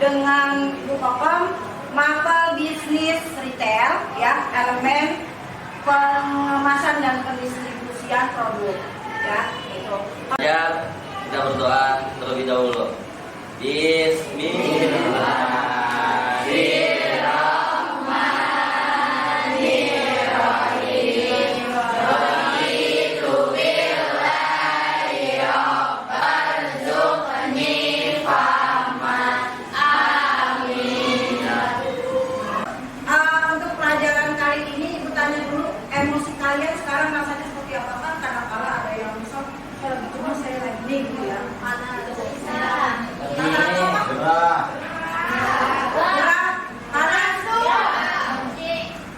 dengan Ibu Kokom mapel bisnis retail ya, elemen pengemasan dan pendistribusian produk ya, itu. Ya, kita berdoa terlebih dahulu. Bismillahirrahmanirrahim. Raditu billahi rabban warzuqni fahman. Amin. Untuk pelajaran kali ini Ibu tanya dulu, emosi kalian sekarang rasanya seperti apa? Kan kadang-kala ada yang misal cuma saya lagi gitu ya.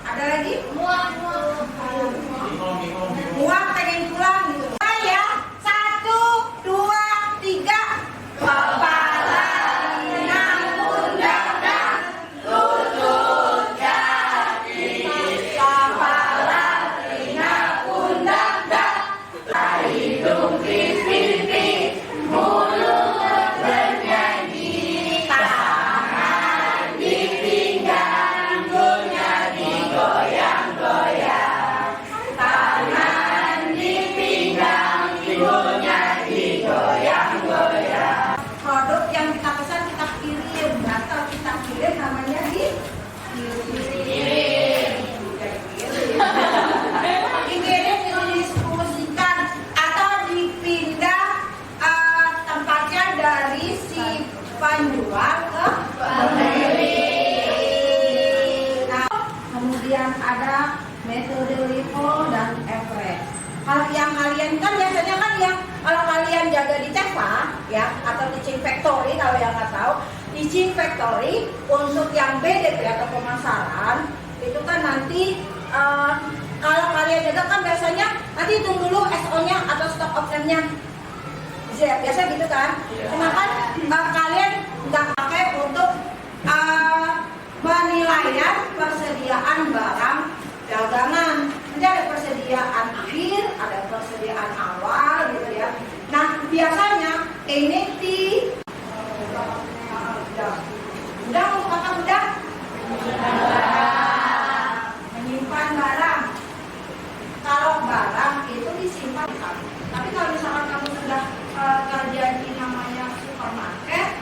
Ada lagi? Muak pengen pulang gitu. Saya 1, 2, 3 kepala inang pundak lutut kaki, kepala inang pundak hidung pipi mulut bernyanyi, tangan di pinggang goyang digoyang-goyang, tangan di pinggang goyang digoyang-goyang. Produk yang kita pesan kita kirim, atau kita kirim namanya dikirim, didistribusikan atau dipindah tempatnya dari si penjual ke pembeli. Nah, kemudian ada metode LIFO dan Everest. Kalau yang kalian kan biasanya kan yang kalau kalian jaga di Teva ya, atau di Chin Factory, kalau yang nggak tahu di Chin Factory untuk yang BDP atau pemasaran itu kan nanti kalau kalian jaga kan biasanya nanti hitung dulu SO-nya atau stock option-nya. Biasa gitu kan. Sedangkan kalian nggak pakai untuk penilaian persediaan barang dagangan. Nanti ada persediaan akhir, ada persediaan awal gitu ya. Nah biasanya ini udah untuk apa udah? Menyimpan barang. Kalau barang itu disimpan kan. Tapi kalau misalkan kamu sudah kerja di namanya supermarket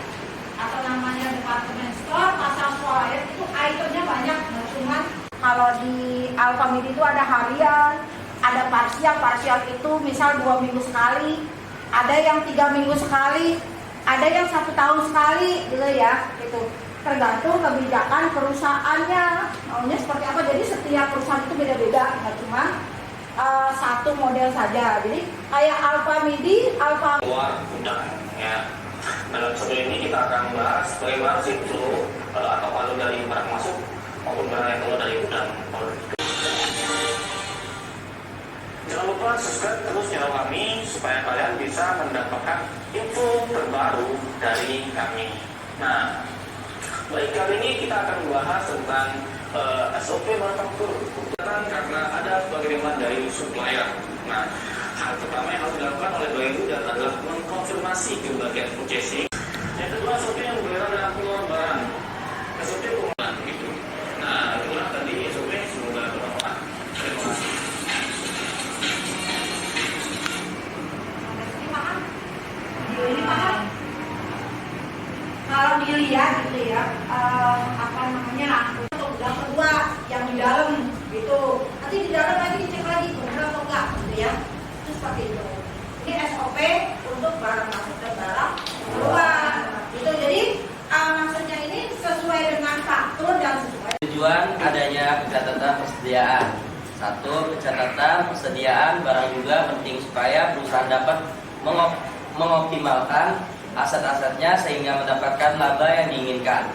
atau namanya department store, pasar swalayan itu itemnya banyak. Nah, cuman kalau di Alfamidi itu ada harian, ada parsial itu misal 2 minggu sekali, ada yang 3 minggu sekali, ada yang 1 tahun sekali gitu ya, itu tergantung kebijakan perusahaannya maunya seperti apa. Jadi setiap perusahaan itu beda-beda, nggak cuma satu model saja. Jadi kayak Alfamidi, luar gudang ya. Dalam video ini kita akan bahas bagaimana sih flow atau alur dari barang masuk maupun barang yang keluar dari gudang. Jangan lupa subscribe terus channel kami supaya kalian bisa mendapatkan info terbaru dari kami. Nah, baik, kali ini kita akan membahas tentang SOP manufaktur karena ada bagaimana dari supplier. Nah, hal pertama yang harus dilakukan oleh bagian gudang adalah mengkonfirmasi ke bagian purchasing. Yang kedua, SOP yang berkaitan dengan pengeluaran barang. SOP pengeluaran gitu. Nah, itulah tadi SOP, semoga bermanfaat. Terima kasih. ini paham? Kalau dilihat gitu ya, apa namanya, untuk gudang kedua yang di dalam gitu, nanti di dalam lagi dicek lagi benar atau enggak gitu ya, itu seperti itu. Ini SOP untuk barang masuk dan barang keluar gitu. Jadi maksudnya ini sesuai dengan faktur dan sesuai Tujuan adanya pencatatan persediaan. 1. Pencatatan persediaan barang juga penting supaya perusahaan dapat mengoptimalkan aset-asetnya sehingga mendapatkan laba yang diinginkan.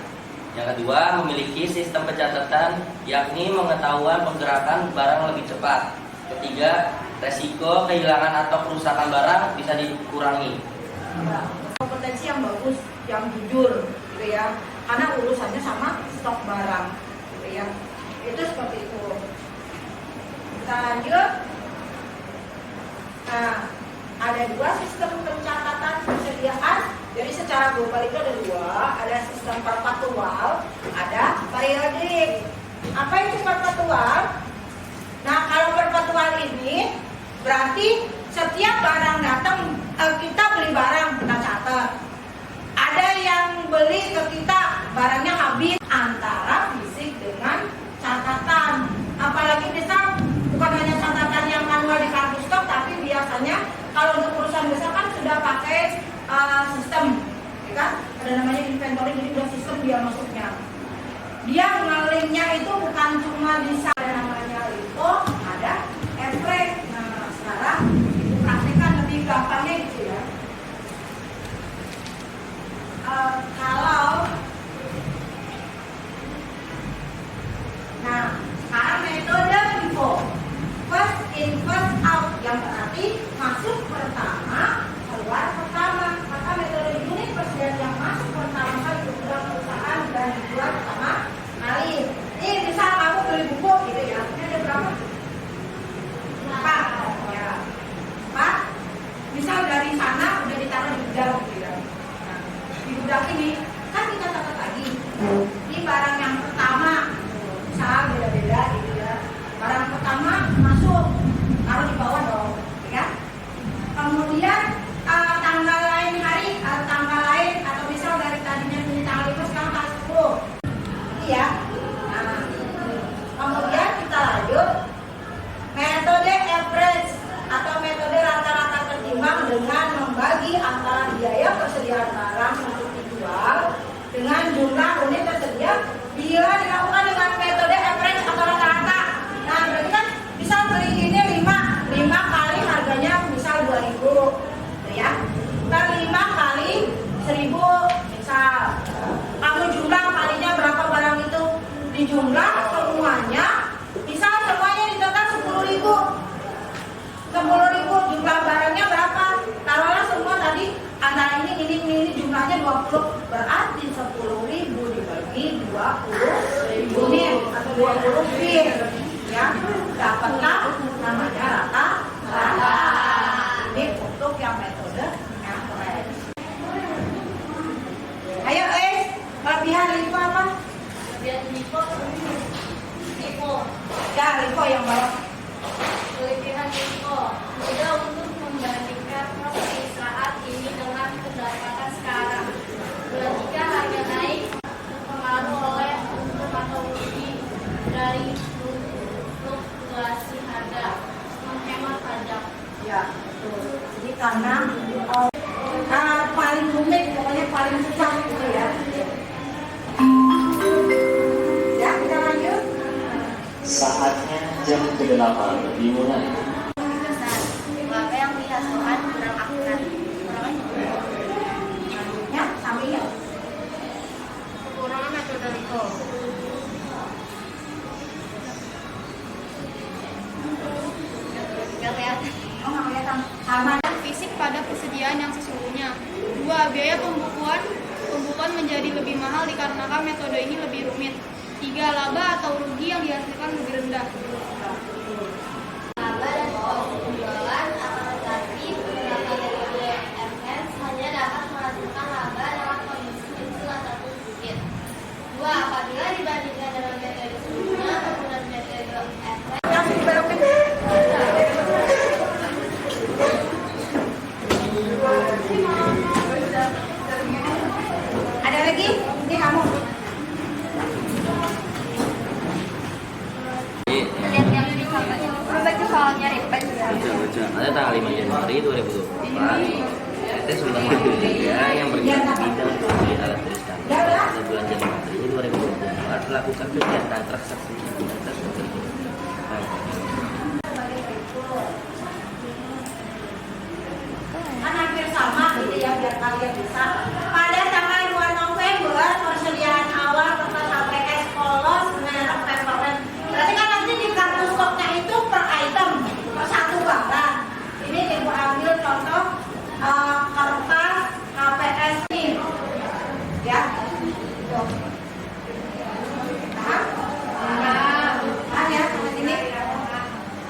Yang kedua, memiliki sistem pencatatan yakni pengetahuan pergerakan barang lebih cepat. Ketiga, resiko kehilangan atau kerusakan barang bisa dikurangi. kompetensi yang bagus, yang jujur gitu ya, karena urusannya sama stok barang gitu ya. Itu seperti itu. Kita lanjut. Nah, ada 2 sistem pencatatan persediaan. Jadi secara secara global itu ada dua, ada sistem perpetual, ada periodik. Apa itu perpetual? Nah, kalau perpetual ini berarti setiap barang datang, kita beli barang, kita catat. Ada yang beli ke kita, barangnya habis, antara fisik dengan catatan. Apalagi bisa bukan hanya catatan yang manual di kartu stok, tapi biasanya kalau untuk perusahaan besar kan sudah pakai sistem, ya kan? Ada namanya inventory, jadi udah sistem dia masuknya. Dia ngelingnya itu bukan cuma bisa ada namanya LIFO, ada average. Nah, sekarang itu praktekkan lebih gampangnya gitu ya. Nah, sekarang metode LIFO, first in first out, yang berarti masuk pertama, keluar pertama. Maka metode unit persediaan yang masuk pertama kali ke gudang perusahaan dan dijual pertama kali. Ini misal kamu beli buku gitu ya, ini ada berapa? 4 ya, 4. Misal dari sana udah ditaruh di gudang gitu ya. Nah, di gudang ini kan kita catat lagi. Ini barang yang pertama, misal beda-beda gitu ya. Barang pertama masuk, taruh di bawah dong, ya. Kemudian tanggal lain hari, tanggal lain atau misal dari tadinya ini tanggal 5 sekarang tanggal 10. Ini ya. Nah, kemudian kita lanjut metode average atau metode rata-rata tertimbang dengan membagi antara biaya persediaan barang untuk dijual dengan jumlah unit tersedia bila dilakukan dengan metode average atau rata-rata. Nah, berarti kan bisa beli ini 5 kali harganya misal 2.000 ya. Dan 5 kali 1.000 misal. Kamu jumlah kalinya berapa barang itu? Dijumlah semuanya. Misal semuanya ditotal 10.000. 10.000 jumlah barangnya berapa? Taruhlah semua tadi antara ini jumlahnya 20. Berarti 10.000 dibagi 20 unit atau 20 pin. Ya, dapatlah namanya rata-rata. Ini untuk yang metode average. Ayo kelebihan LIFO apa? Kelebihan LIFO Ya, LIFO yang bawah. Kelebihan LIFO mudah untuk membandingkan properti saat ini dengan pendapatan sekarang. Jika harga naik terpengaruh oleh untung atau rugi dari fluktuasi harga, menghemat pajak. Ya, betul. Jadi karena paling rumit, pokoknya paling susah gitu ya. Ya, kita lanjut. Saatnya jam ke-8 dimulai. Lebih besar, laba yang dihasilkan kurang akurat. Ya, sampai ya. Kekurangan metode LIFO. Gak kelihatan. Oh, nggak kelihatan. Sama. Fisik pada persediaan yang sesungguhnya. 2. Biaya pembukuan menjadi lebih mahal dikarenakan metode ini lebih rumit. 3. Laba atau rugi yang dihasilkan lebih rendah. Laba dan penjualan akan tetapi menggunakan metode FS hanya dapat menghasilkan laba dalam kondisi kecil ataupun sedikit. 2. Apabila dibandingkan dengan metode sebelumnya menggunakan metode FS Langsung dibelokin. Ada lagi? Ini kamu. yang disampaikan. Baca soalnya repet. Baca. Ada tanggal 5 Januari 2024. PT sudah juga yang bergerak di bidang produksi alat tulis kantor pada bulan Januari 2024 melakukan kegiatan transaksi di atas berikut. Kan hampir sama gitu ya, biar kalian bisa. Pada tanggal 2 November persediaan awal kertas HPS polos merek Peppermint. Berarti kan nanti di kartu stoknya itu per item, per satu barang. Ini ibu ambil contoh kertas HPS ini, ya. Tuh. Nah, ya, ini.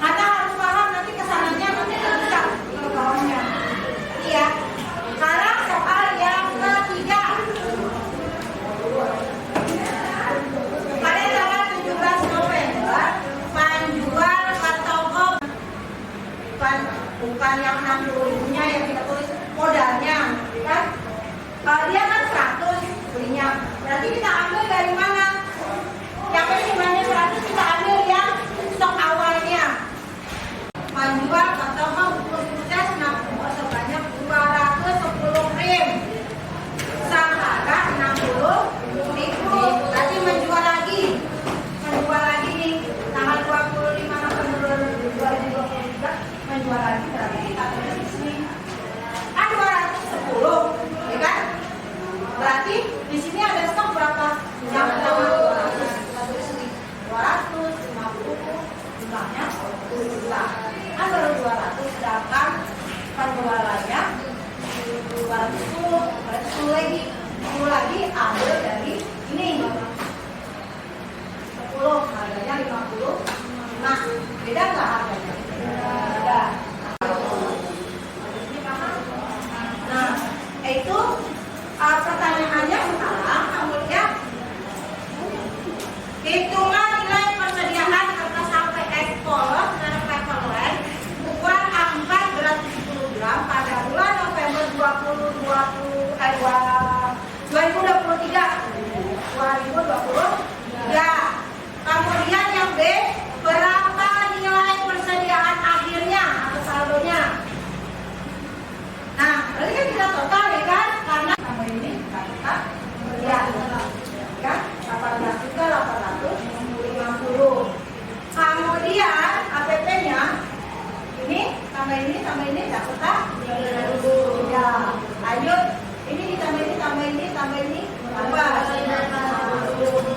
Anda harus paham nanti kesananya nanti bisa ke bawahnya. Iya. Sekarang soal yang jumlahnya 10 juta. Kan baru 200, sedangkan penjualannya 210, berarti 10 lagi ambil dari ini 10, harganya 50. Nah, beda nggak harganya? Beda. Nah, itu pertanyaannya sekarang kamu lihat hitungan nilai persediaan kertas sampai ekspor dan prevalent ukuran A4 berat 70 gram pada bulan November 2023. Kemudian yang B, berapa nilai persediaan akhirnya atau saldonya? Nah, berarti kan kita total ya kan? Karena sama ini kita ya, kan? 18 juta 850. Kemudian APP-nya ini tambah ini dapat tak? Ya, lanjut. Ini ditambah ini, tambah ini.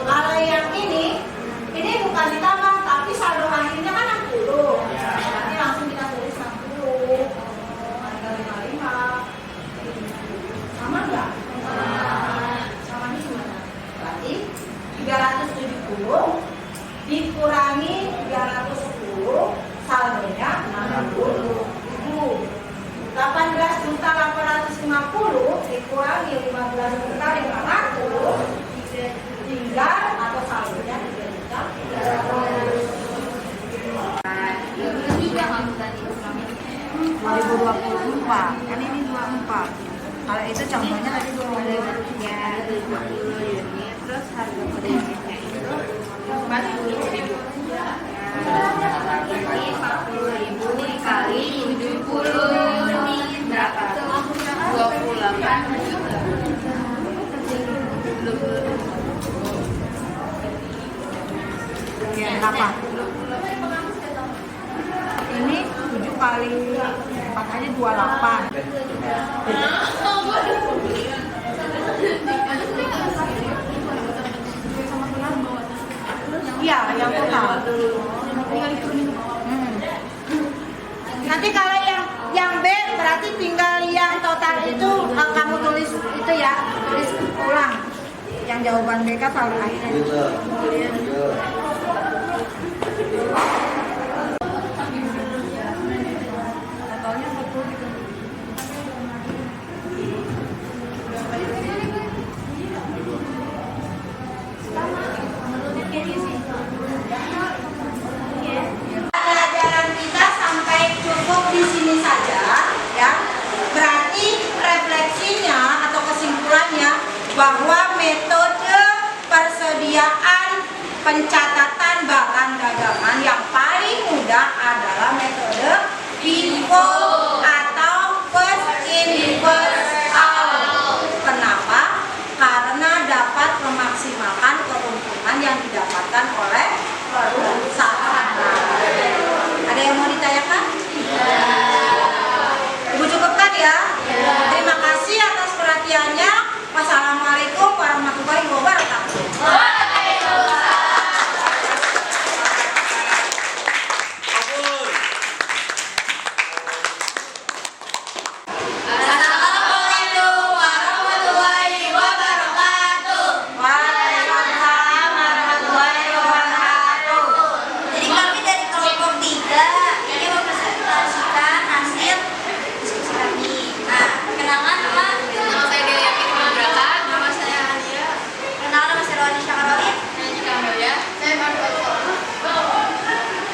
Kalau yang ini bukan ditambah, tapi saldo akhirnya kan 60. Nanti langsung kita tulis 60. Harga 55. Sama enggak? Sama ini gimana? Berarti 370 dikurangi 310, saldonya 60.000. 18.850 dikurangi 15.500 tinggal atau saldonya 2024 kan ini 24. Kalau itu contohnya tadi 2023 unit, terus harga produknya itu 40.000. Jadi 40.000 dikali 70 berapa? 28 juta. Ya, berapa? Ini 7 kali 4 aja 28. Iya, yang total. Nanti kalau yang B berarti tinggal yang total itu kamu tulis itu ya, tulis ulang. Yang jawaban BK saldo akhirnya. Totalnya 40 gitu. Pelajaran kita sampai cukup di sini saja ya. Berarti refleksinya atau kesimpulannya bahwa metode persediaan pencatatan barang dagangan yang paling mudah adalah metode FIFO atau first in first out. Kenapa? Karena dapat memaksimalkan keuntungan yang didapatkan oleh perusahaan. Ada yang mau ditanyakan? Ibu cukupkan ya. Terima kasih atas perhatiannya. Wassalamualaikum warahmatullahi wabarakatuh. Assalamualaikum warahmatullahi wabarakatuh. Waalaikumsalam warahmatullahi wabarakatuh. Jadi kami dari kelompok 3 ini mempresentasikan hasil diskusi kami. Nah, perkenalan nama saya Delia Fitribraka, nama saya Alia. Perkenalan nama saya Roni Syakarolin. Saya juga Amelia. Saya Marco.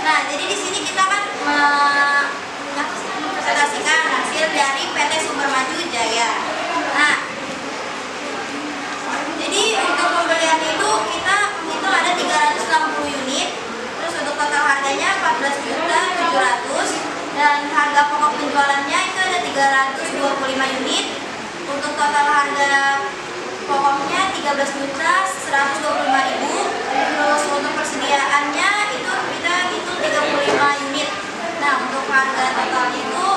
Nah, jadi di sini kita kan mempresentasikan hasil dari PT Sumber Maju Jaya. Nah, jadi untuk pembelian itu kita itu ada 360 unit. Terus untuk total harganya 14.700.000 dan harga pokok penjualannya itu ada 325 unit. Untuk total harga pokoknya 13.125.000. Terus untuk persediaannya itu kita hitung 35 unit. Nah, untuk harga totalnya itu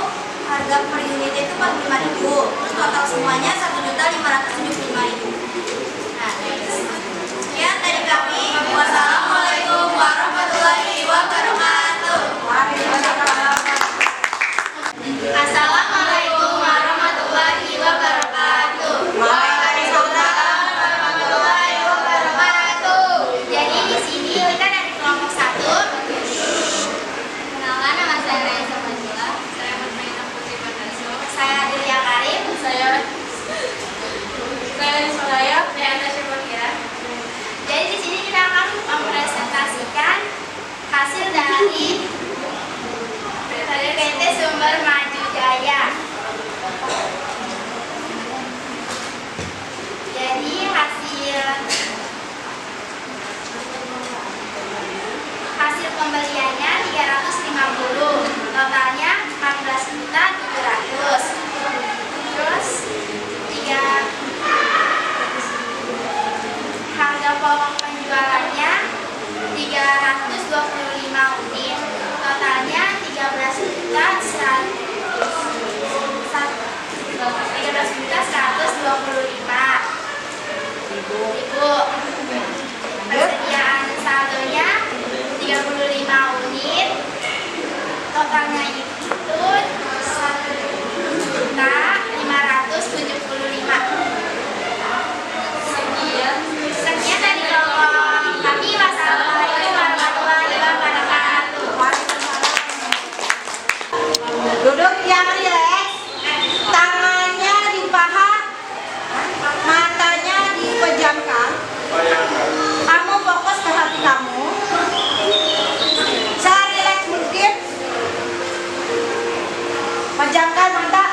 harga per unit itu 45.000. Terus total semuanya 1.575.000. Nah, sekian dari kami. Wassalamualaikum warahmatullahi wabarakatuh. pembeliannya 350, totalnya 14.700.000. Terus harga pokok penjualannya 325 unit, totalnya 13.125.000. Persediaan saldonya 35 unit, totalnya itu 1.575.000. Sekian dari kelompok kami. Wassalamualaikum warahmatullahi wabarakatuh. Duduk yang rileks, tangannya di paha, matanya dipejamkan. Kamu fokus ke hati kamu. Serileks mungkin. Pejamkan mata.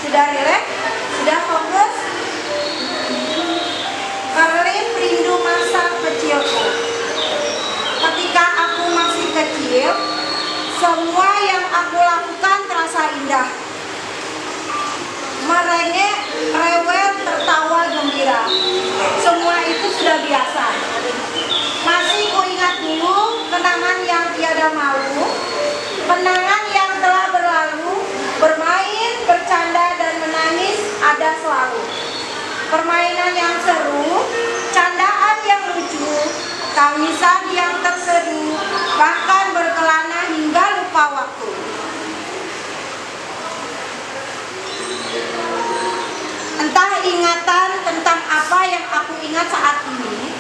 Sudah rileks? Sudah fokus? Kerlip rindu masa kecilku. Ketika aku masih kecil, semua yang aku lakukan terasa indah. Merengek, rewel, tertawa gembira. Semua itu sudah biasa. Masih kuingat dulu kenangan yang tiada malu, kenangan yang telah berlalu, bermain, bercanda, dan menangis ada selalu. Permainan yang seru, candaan yang lucu, tangisan yang terseduh, bahkan berkelana hingga lupa waktu. Entah ingatan tentang apa yang aku ingat saat ini,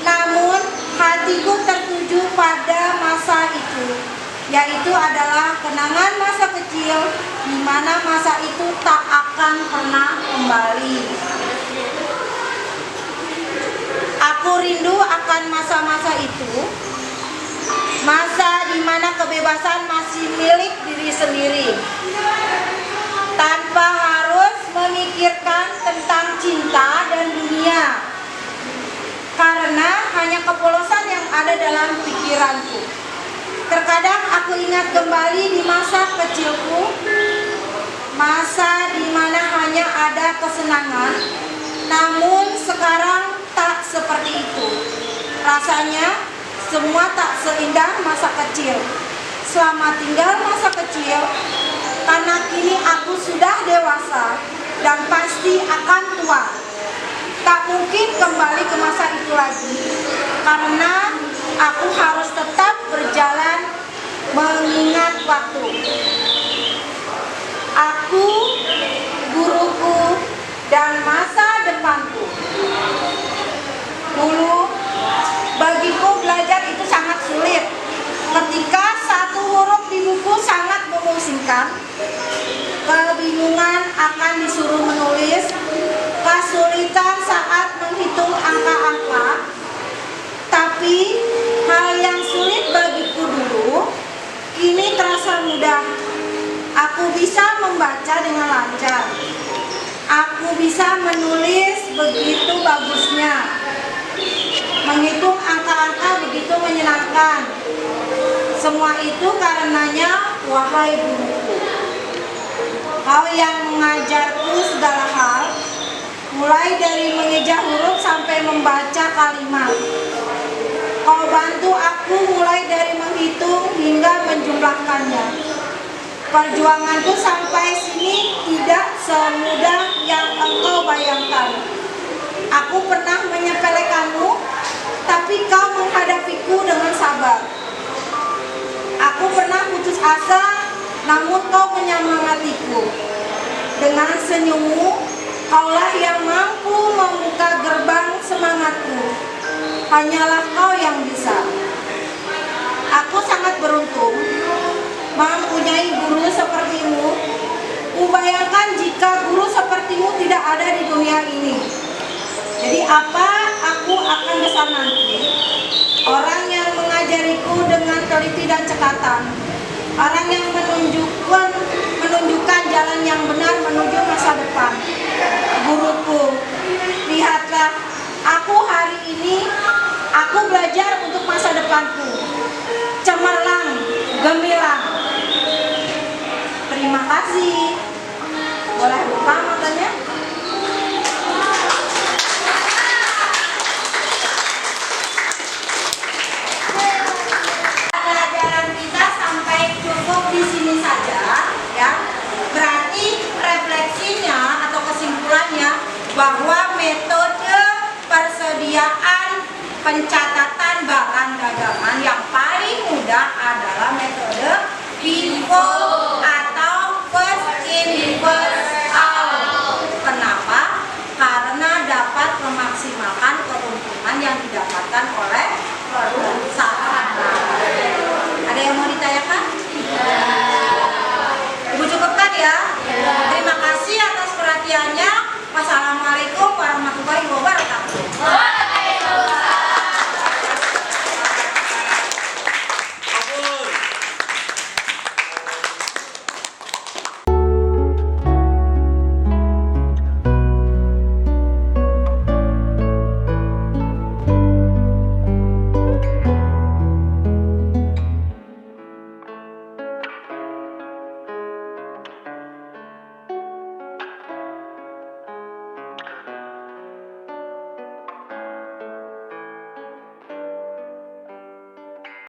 namun hatiku tertuju pada masa itu, yaitu adalah kenangan masa kecil, di mana masa itu tak akan pernah kembali. Aku rindu akan masa-masa itu, masa di mana kebebasan masih milik diri sendiri, tanpa harus memikirkan tentang cinta dan dunia, karena hanya kepolosan yang ada dalam pikiranku. Terkadang aku ingat kembali di masa kecilku, masa di mana hanya ada kesenangan, namun sekarang tak seperti itu. Rasanya semua tak seindah masa kecil. Selamat tinggal masa kecil, karena kini aku sudah dewasa dan pasti akan tua. Tak mungkin kembali ke masa itu lagi, karena aku harus tetap berjalan mengingat waktu. Aku, guruku, dan masa depanku. Dulu, bagiku belajar itu sangat sulit. Ketika satu huruf di buku sangat memusingkan, kebingungan akan disuruh menulis, kesulitan saat menghitung angka-angka. Tapi hal yang sulit bagiku dulu, kini terasa mudah. Aku bisa membaca dengan lancar. Aku bisa menulis begitu bagusnya. Menghitung angka-angka begitu menyenangkan. Semua itu karenanya, wahai guruku. Kau yang mengajarku segala hal, mulai dari mengeja huruf sampai membaca kalimat. Kau bantu aku mulai dari menghitung hingga menjumlahkannya. Perjuanganku sampai sini tidak semudah yang engkau bayangkan. Aku pernah menyepelekanmu, tapi kau menghadapiku dengan sabar. Aku pernah putus asa, namun kau menyemangatiku. Dengan senyummu, kaulah yang mampu membuka gerbang semangatku. Hanyalah kau yang bisa. Aku sangat beruntung mempunyai guru sepertimu. Kubayangkan jika guru sepertimu tidak ada di dunia ini. Jadi apa aku akan besar nanti? Orang yang mengajariku dengan teliti dan cekatan. Orang yang menunjukkan jalan yang benar menuju masa depan. Guruku, bahwa metode persediaan pencatatan barang dagangan yang paling mudah adalah metode FIFO